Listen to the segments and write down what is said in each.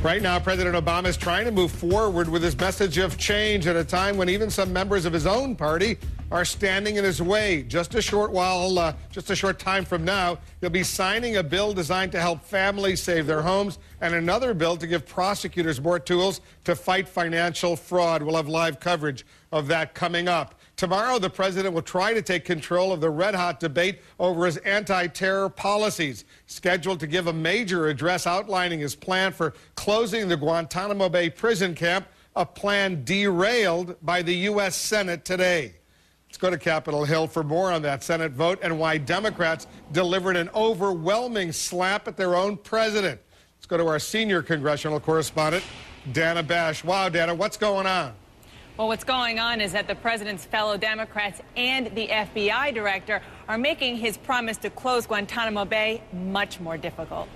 Right now, President Obama is trying to move forward with his message of change at a time when even some members of his own party are standing in his way. Just a short time from now, he'll be signing a bill designed to help families save their homes and another bill to give prosecutors more tools to fight financial fraud. We'll have live coverage of that coming up. Tomorrow, the president will try to take control of the red-hot debate over his anti-terror policies, scheduled to give a major address outlining his plan for closing the Guantanamo Bay prison camp, a plan derailed by the U.S. Senate today. Let's go to Capitol Hill for more on that Senate vote and why Democrats delivered an overwhelming slap at their own president. Let's go to our senior congressional correspondent, Dana Bash. Wow, Dana, what's going on? Well, what's going on is that the president's fellow Democrats and the FBI director are making his promise to close Guantanamo Bay much more difficult.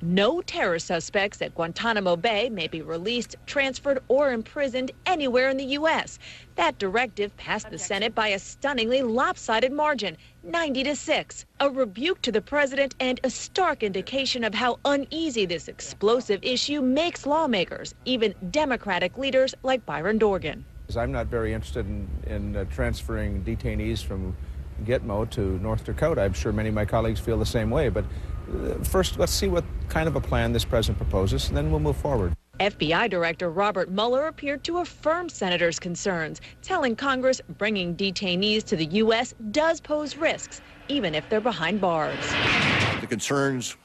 No terror suspects at Guantanamo Bay may be released, transferred, or imprisoned anywhere in the U.S. That directive passed the Senate by a stunningly lopsided margin, 90-6. A rebuke to the president and a stark indication of how uneasy this explosive issue makes lawmakers, even Democratic leaders like Byron Dorgan. I'm not very interested in transferring detainees from Gitmo to North Dakota. I'm sure many of my colleagues feel the same way, but first let's see what kind of a plan this president proposes, and then we'll move forward. FBI Director Robert Mueller appeared to affirm senators' concerns, telling Congress bringing detainees to the U.S. does pose risks, even if they're behind bars. The concerns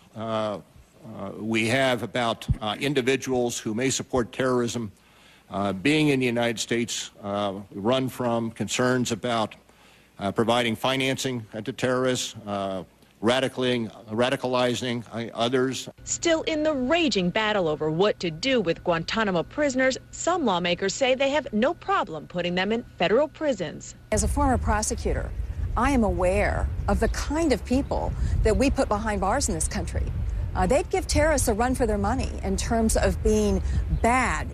we have about individuals who may support terrorism being in the United States run from concerns about providing financing to terrorists, radicalizing others. Still in the raging battle over what to do with Guantanamo prisoners, some lawmakers say they have no problem putting them in federal prisons. As a former prosecutor, I am aware of the kind of people that we put behind bars in this country. They'd give terrorists a run for their money in terms of being bad,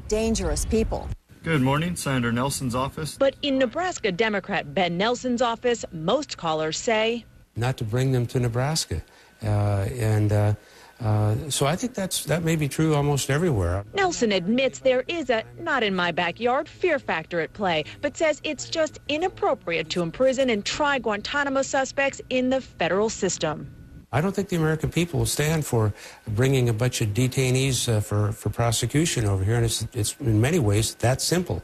dangerous people. Good morning, Senator Nelson's office. But in Nebraska Democrat Ben Nelson's office, most callers say not to bring them to Nebraska. So I think that may be true almost everywhere. Nelson admits there is a not-in-my-backyard fear factor at play, but says it's just inappropriate to imprison and try Guantanamo suspects in the federal system. I don't think the American people will stand for bringing a bunch of detainees for prosecution over here, and it's in many ways that simple.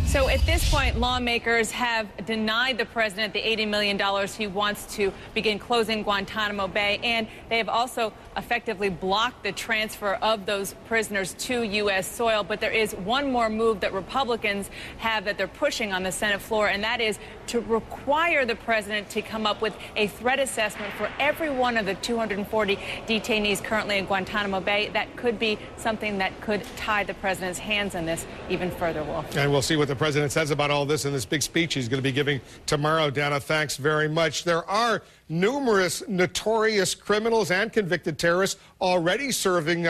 So at this point, lawmakers have denied the president the $80 million he wants to begin closing Guantanamo Bay, and they have also effectively blocked the transfer of those prisoners to U.S. soil. But there is one more move that Republicans have that they're pushing on the Senate floor, and that is to require the president to come up with a threat assessment for every one of the 240 detainees currently in Guantanamo Bay. That could be something that could tie the president's hands on this even further, Wolf. And we'll see what the president says about all this in this big speech he's going to be giving tomorrow. Dana, thanks very much. There are numerous notorious criminals and convicted terrorists already serving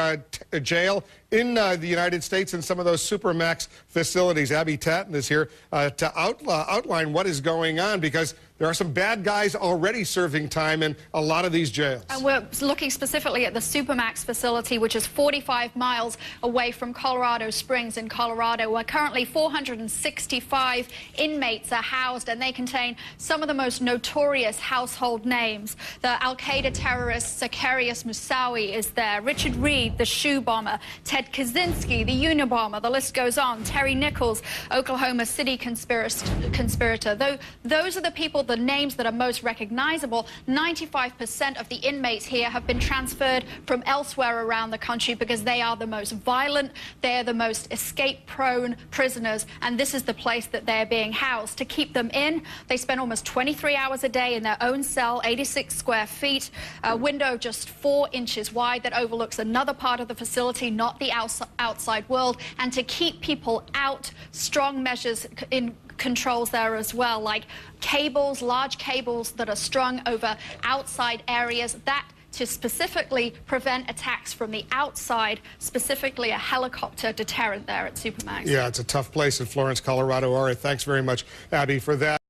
jail in the United States in some of those supermax facilities. Abby Tatton is here to outline what is going on, because there are some bad guys already serving time in a lot of these jails. And we're looking specifically at the supermax facility, which is 45 miles away from Colorado Springs in Colorado, where currently 465 inmates are housed, and they contain some of the most notorious household names. The Al-Qaeda terrorist Zacarias Moussaoui is there, Richard Reed, the shoe bomber, Ted Kaczynski, the Unabomber, the list goes on, Terry Nichols, Oklahoma City conspirator. Those are the people, the names that are most recognizable. 95% of the inmates here have been transferred from elsewhere around the country because they are the most violent, they're the most escape-prone prisoners, and this is the place that they're being housed. To keep them in, they spend almost 23 hours a day in their own cell, 86 square feet, a window just 4 inches wide that overlooks another part of the facility, not the outside world. And to keep people out, strong measures in controls there as well, like cables, large cables that are strung over outside areas, that to specifically prevent attacks from the outside, specifically a helicopter deterrent there at Supermax. Yeah, it's a tough place in Florence, Colorado. All right, thanks very much, Abby, for that.